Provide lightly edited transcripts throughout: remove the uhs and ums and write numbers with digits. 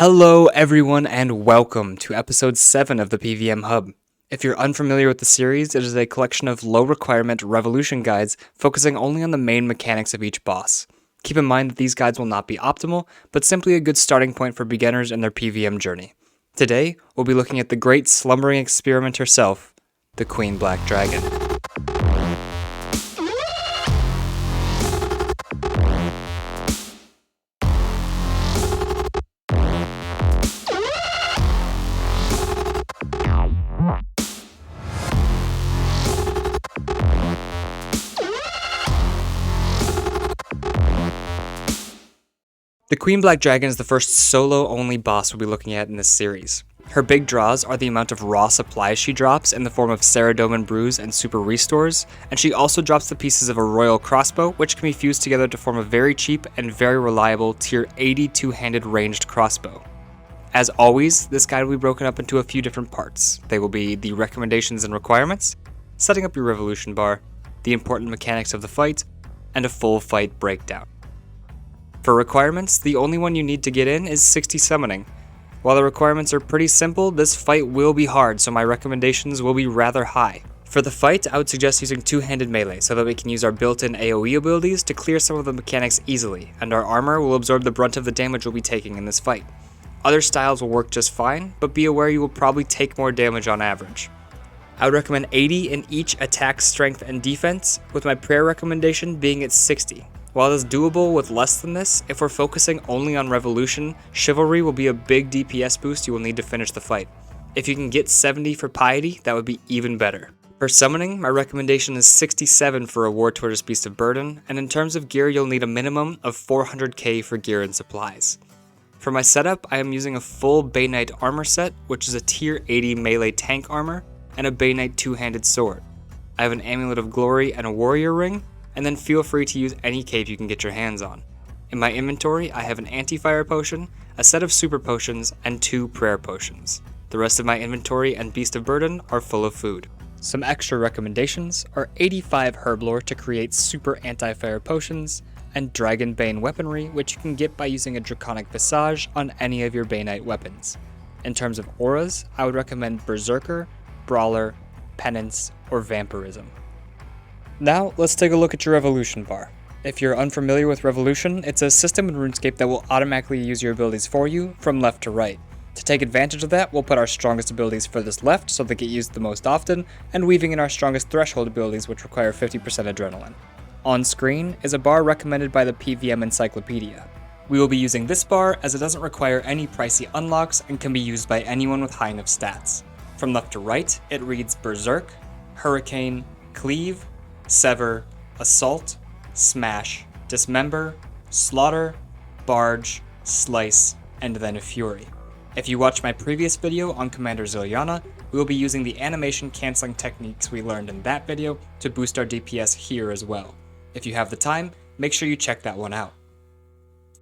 Hello everyone and welcome to episode 7 of the PvM Hub. If you're unfamiliar with the series, it is a collection of low requirement revolution guides focusing only on the main mechanics of each boss. Keep in mind that these guides will not be optimal, but simply a good starting point for beginners in their PvM journey. Today, we'll be looking at the great slumbering experiment herself, the Queen Black Dragon. The Queen Black Dragon is the first solo-only boss we'll be looking at in this series. Her big draws are the amount of raw supplies she drops in the form of Saradomin Brews and Super Restores, and she also drops the pieces of a Royal Crossbow, which can be fused together to form a very cheap and very reliable Tier 80 two-handed ranged crossbow. As always, this guide will be broken up into a few different parts. They will be the recommendations and requirements, setting up your revolution bar, the important mechanics of the fight, and a full fight breakdown. For requirements, the only one you need to get in is 60 summoning. While the requirements are pretty simple, this fight will be hard, so my recommendations will be rather high. For the fight, I would suggest using two-handed melee so that we can use our built-in AoE abilities to clear some of the mechanics easily, and our armor will absorb the brunt of the damage we'll be taking in this fight. Other styles will work just fine, but be aware you will probably take more damage on average. I would recommend 80 in each attack, strength, and defense, with my prayer recommendation being at 60. While it is doable with less than this, if we're focusing only on Revolution, Chivalry will be a big DPS boost you will need to finish the fight. If you can get 70 for Piety, that would be even better. For Summoning, my recommendation is 67 for a War Tortoise Beast of Burden, and in terms of gear you'll need a minimum of 400k for gear and supplies. For my setup, I am using a full Bay Knight armor set, which is a Tier 80 melee tank armor, and a Bay Knight two-handed sword. I have an Amulet of Glory and a Warrior Ring, and then feel free to use any cape you can get your hands on. In my inventory, I have an anti-fire potion, a set of super potions, and 2 prayer potions. The rest of my inventory and Beast of Burden are full of food. Some extra recommendations are 85 Herblore to create super anti-fire potions, and Dragonbane weaponry, which you can get by using a Draconic Visage on any of your Bay Knight weapons. In terms of auras, I would recommend Berserker, Brawler, Penance, or Vampirism. Now, let's take a look at your Revolution bar. If you're unfamiliar with Revolution, it's a system in RuneScape that will automatically use your abilities for you, from left to right. To take advantage of that, we'll put our strongest abilities furthest left so they get used the most often, and weaving in our strongest threshold abilities which require 50% adrenaline. On screen is a bar recommended by the PvM Encyclopedia. We will be using this bar as it doesn't require any pricey unlocks and can be used by anyone with high enough stats. From left to right, it reads Berserk, Hurricane, Cleave, Sever, Assault, Smash, Dismember, Slaughter, Barge, Slice, and then Fury. If you watched my previous video on Commander Ziliana, we will be using the animation cancelling techniques we learned in that video to boost our DPS here as well. If you have the time, make sure you check that one out.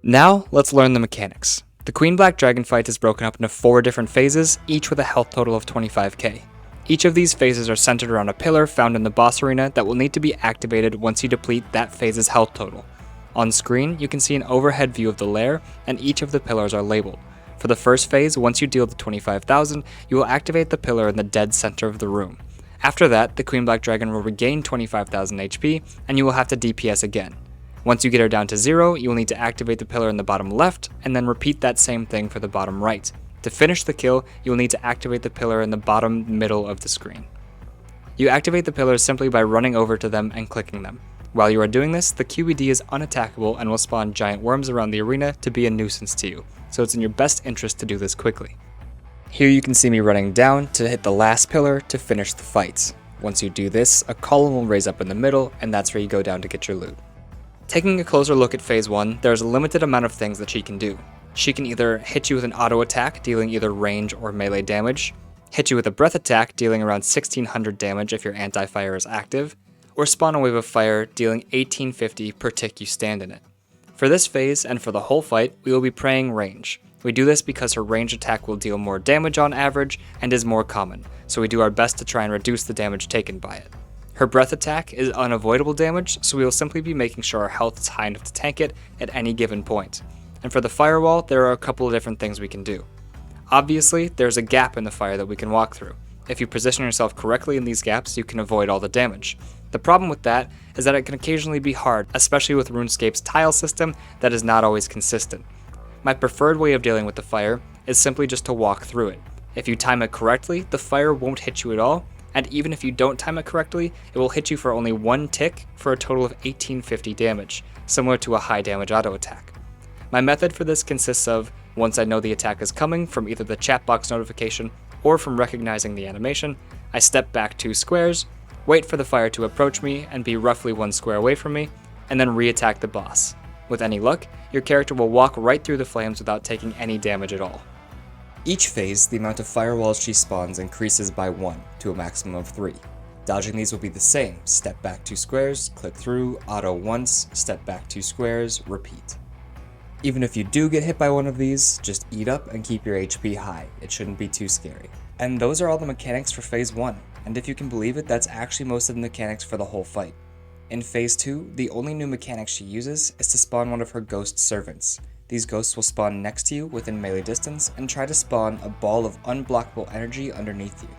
Now, let's learn the mechanics. The Queen Black Dragon fight is broken up into 4 different phases, each with a health total of 25k. Each of these phases are centered around a pillar found in the boss arena that will need to be activated once you deplete that phase's health total. On screen, you can see an overhead view of the lair, and each of the pillars are labeled. For the first phase, once you deal the 25,000, you will activate the pillar in the dead center of the room. After that, the Queen Black Dragon will regain 25,000 HP, and you will have to DPS again. Once you get her down to 0, you will need to activate the pillar in the bottom left, and then repeat that same thing for the bottom right. To finish the kill, you will need to activate the pillar in the bottom middle of the screen. You activate the pillars simply by running over to them and clicking them. While you are doing this, the QED is unattackable and will spawn giant worms around the arena to be a nuisance to you, so it's in your best interest to do this quickly. Here you can see me running down to hit the last pillar to finish the fight. Once you do this, a column will raise up in the middle, and that's where you go down to get your loot. Taking a closer look at phase 1, there is a limited amount of things that she can do. She can either hit you with an auto attack, dealing either range or melee damage, hit you with a breath attack, dealing around 1600 damage if your anti-fire is active, or spawn a wave of fire, dealing 1850 per tick you stand in it. For this phase, and for the whole fight, we will be praying range. We do this because her range attack will deal more damage on average, and is more common, so we do our best to try and reduce the damage taken by it. Her breath attack is unavoidable damage, so we will simply be making sure our health is high enough to tank it at any given point. And for the firewall, there are a couple of different things we can do. Obviously, there's a gap in the fire that we can walk through. If you position yourself correctly in these gaps, you can avoid all the damage. The problem with that is that it can occasionally be hard, especially with RuneScape's tile system that is not always consistent. My preferred way of dealing with the fire is simply just to walk through it. If you time it correctly, the fire won't hit you at all, and even if you don't time it correctly, it will hit you for only one tick for a total of 1850 damage, similar to a high damage auto attack. My method for this consists of, once I know the attack is coming from either the chat box notification or from recognizing the animation, I step back 2 squares, wait for the fire to approach me and be roughly 1 square away from me, and then re-attack the boss. With any luck, your character will walk right through the flames without taking any damage at all. Each phase, the amount of firewalls she spawns increases by 1 to a maximum of 3. Dodging these will be the same: step back 2 squares, click through, auto once, step back 2 squares, repeat. Even if you do get hit by one of these, just eat up and keep your HP high. It shouldn't be too scary. And those are all the mechanics for Phase 1, and if you can believe it, that's actually most of the mechanics for the whole fight. In Phase 2, the only new mechanic she uses is to spawn one of her ghost servants. These ghosts will spawn next to you within melee distance and try to spawn a ball of unblockable energy underneath you.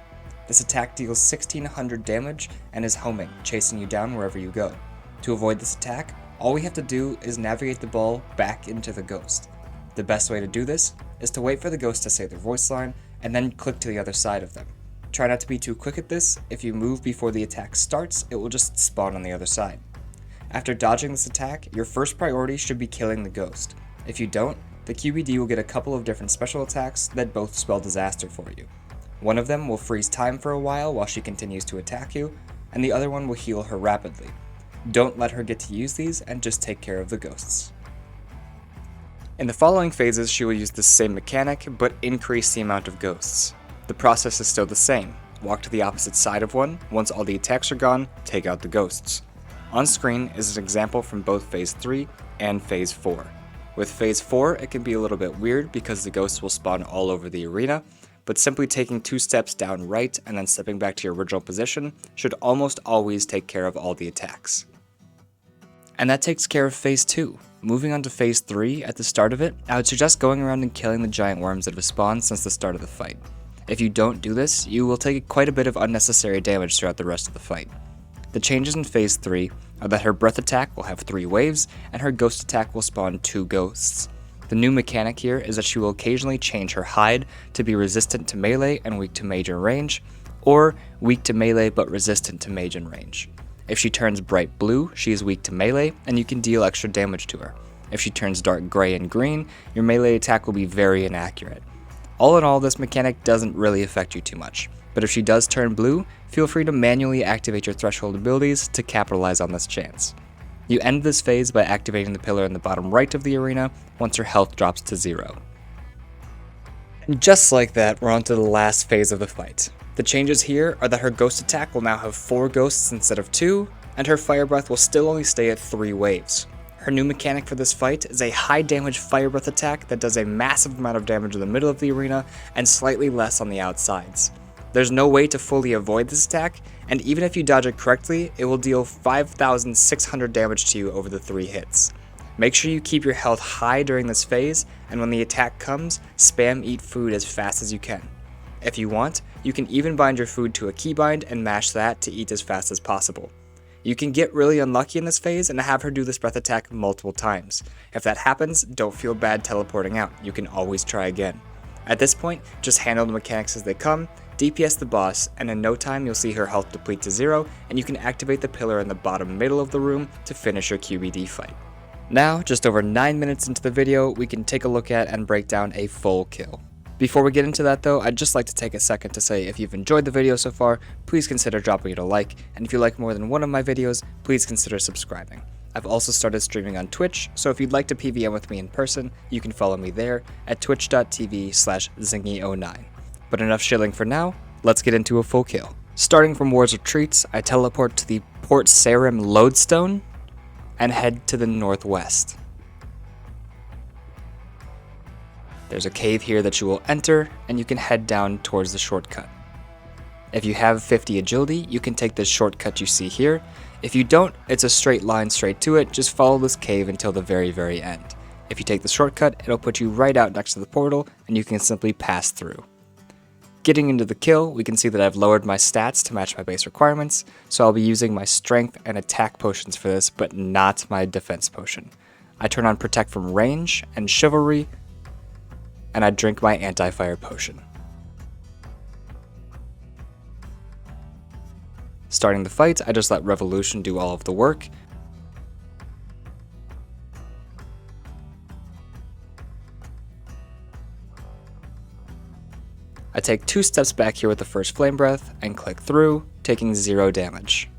This attack deals 1600 damage and is homing, chasing you down wherever you go. To avoid this attack, all we have to do is navigate the ball back into the ghost. The best way to do this is to wait for the ghost to say their voice line and then click to the other side of them. Try not to be too quick at this. If you move before the attack starts, it will just spawn on the other side. After dodging this attack, your first priority should be killing the ghost. If you don't, the QBD will get a couple of different special attacks that both spell disaster for you. One of them will freeze time for a while she continues to attack you, and the other one will heal her rapidly. Don't let her get to use these, and just take care of the ghosts. In the following phases, she will use the same mechanic, but increase the amount of ghosts. The process is still the same. Walk to the opposite side of one. Once all the attacks are gone, take out the ghosts. On screen is an example from both Phase 3 and Phase 4. With Phase 4, it can be a little bit weird because the ghosts will spawn all over the arena, but simply taking 2 steps down right and then stepping back to your original position should almost always take care of all the attacks. And that takes care of Phase 2. Moving on to Phase 3, at the start of it, I would suggest going around and killing the giant worms that have spawned since the start of the fight. If you don't do this, you will take quite a bit of unnecessary damage throughout the rest of the fight. The changes in Phase 3 are that her breath attack will have 3 waves, and her ghost attack will spawn 2 ghosts. The new mechanic here is that she will occasionally change her hide to be resistant to melee and weak to mage in range, or weak to melee but resistant to mage in range. If she turns bright blue, she is weak to melee, and you can deal extra damage to her. If she turns dark gray and green, your melee attack will be very inaccurate. All in all, this mechanic doesn't really affect you too much, but if she does turn blue, feel free to manually activate your threshold abilities to capitalize on this chance. You end this phase by activating the pillar in the bottom right of the arena once her health drops to 0. And just like that, we're on to the last phase of the fight. The changes here are that her ghost attack will now have 4 ghosts instead of 2, and her fire breath will still only stay at 3 waves. Her new mechanic for this fight is a high damage fire breath attack that does a massive amount of damage in the middle of the arena and slightly less on the outsides. There's no way to fully avoid this attack, and even if you dodge it correctly, it will deal 5,600 damage to you over the 3 hits. Make sure you keep your health high during this phase, and when the attack comes, spam eat food as fast as you can. If you want, you can even bind your food to a keybind and mash that to eat as fast as possible. You can get really unlucky in this phase and have her do this breath attack multiple times. If that happens, don't feel bad teleporting out, you can always try again. At this point, just handle the mechanics as they come, DPS the boss, and in no time you'll see her health deplete to 0, and you can activate the pillar in the bottom middle of the room to finish your QBD fight. Now, just over 9 minutes into the video, we can take a look at and break down a full kill. Before we get into that though, I'd just like to take a second to say if you've enjoyed the video so far, please consider dropping it a like, and if you like more than one of my videos, please consider subscribing. I've also started streaming on Twitch, so if you'd like to PvM with me in person, you can follow me there at twitch.tv/zingy09. But enough shilling for now, let's get into a full kill. Starting from War's Retreats, I teleport to the Port Sarim Lodestone and head to the northwest. There's a cave here that you will enter, and you can head down towards the shortcut. If you have 50 agility, you can take this shortcut you see here. If you don't, it's a straight line straight to it, just follow this cave until the very end. If you take the shortcut, it'll put you right out next to the portal, and you can simply pass through. Getting into the kill, we can see that I've lowered my stats to match my base requirements, so I'll be using my strength and attack potions for this, but not my defense potion. I turn on Protect from range and Chivalry, and I drink my anti-fire potion. Starting the fight, I just let Revolution do all of the work. I take 2 steps back here with the first Flame Breath and click through, taking 0 damage.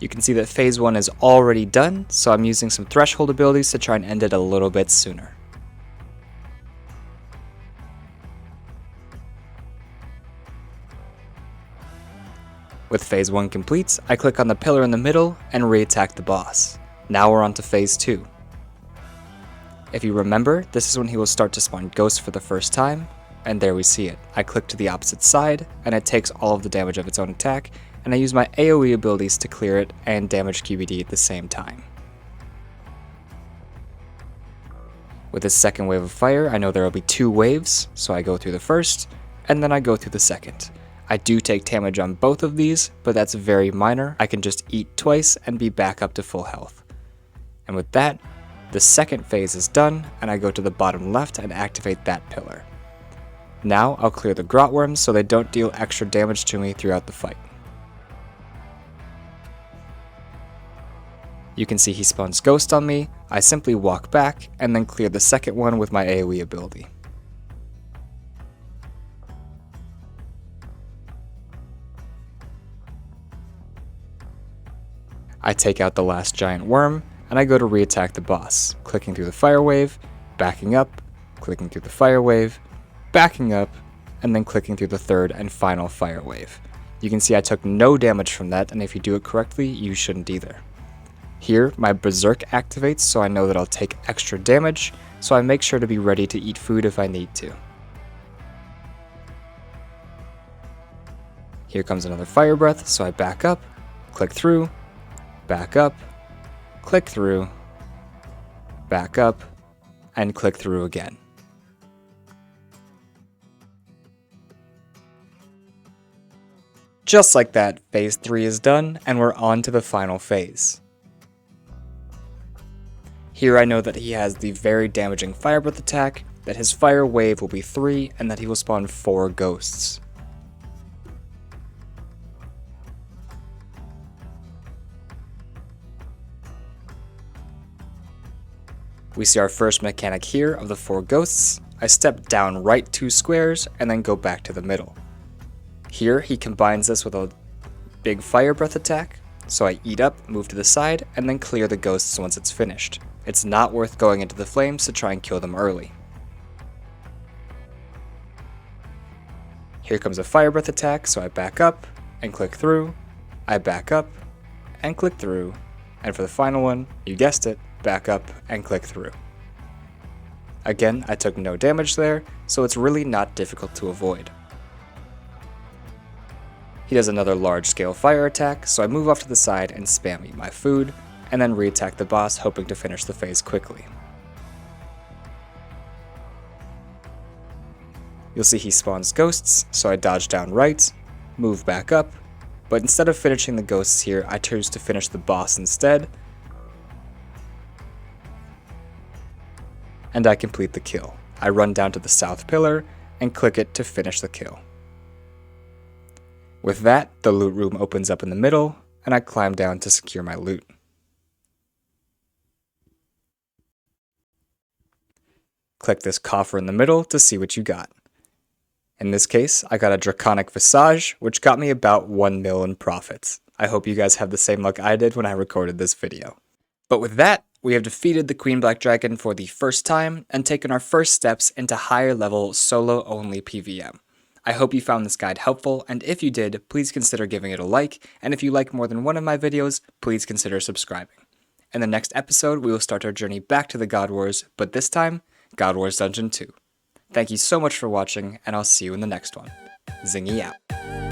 You can see that phase 1 is already done, so I'm using some threshold abilities to try and end it a little bit sooner. With phase 1 complete, I click on the pillar in the middle and re-attack the boss. Now we're on to phase 2. If you remember, this is when he will start to spawn ghosts for the first time, and there we see it. I click to the opposite side, and it takes all of the damage of its own attack, and I use my AoE abilities to clear it and damage QBD at the same time. With this second wave of fire, I know there will be 2 waves, so I go through the first, and then I go through the second. I do take damage on both of these, but that's very minor. I can just eat twice and be back up to full health. And with that, the second phase is done, and I go to the bottom left and activate that pillar. Now I'll clear the grot worms so they don't deal extra damage to me throughout the fight. You can see he spawns Ghost on me. I simply walk back and then clear the second one with my AoE ability. I take out the last giant worm, and I go to re-attack the boss, clicking through the fire wave, backing up, clicking through the fire wave, backing up, and then clicking through the third and final fire wave. You can see I took no damage from that, and if you do it correctly, you shouldn't either. Here, my Berserk activates, so I know that I'll take extra damage, so I make sure to be ready to eat food if I need to. Here comes another fire breath, so I back up, click through, back up, click through, back up, and click through again. Just like that, phase 3 is done, and we're on to the final phase. Here I know that he has the very damaging fire breath attack, that his fire wave will be 3, and that he will spawn 4 ghosts. We see our first mechanic here of the 4 ghosts. I step down right 2 squares and then go back to the middle. Here he combines this with a big fire breath attack, so I eat up, move to the side, and then clear the ghosts once it's finished. It's not worth going into the flames to try and kill them early. Here comes a fire breath attack, so I back up and click through, I back up and click through, and for the final one, you guessed it, back up and click through. Again, I took no damage there, so it's really not difficult to avoid. He does another large-scale fire attack, so I move off to the side and spam eat my food, and then re-attack the boss, hoping to finish the phase quickly. You'll see he spawns ghosts, so I dodge down right, move back up, but instead of finishing the ghosts here, I choose to finish the boss instead, and I complete the kill. I run down to the south pillar and click it to finish the kill. With that, the loot room opens up in the middle, and I climb down to secure my loot. Click this coffer in the middle to see what you got. In this case, I got a Draconic Visage, which got me about 1 mil in profits. I hope you guys have the same luck I did when I recorded this video. But with that, we have defeated the Queen Black Dragon for the first time and taken our first steps into higher level solo-only PvM. I hope you found this guide helpful, and if you did, please consider giving it a like, and if you like more than one of my videos, please consider subscribing. In the next episode, we will start our journey back to the God Wars, but this time, God Wars Dungeon 2. Thank you so much for watching, and I'll see you in the next one. Zingy out.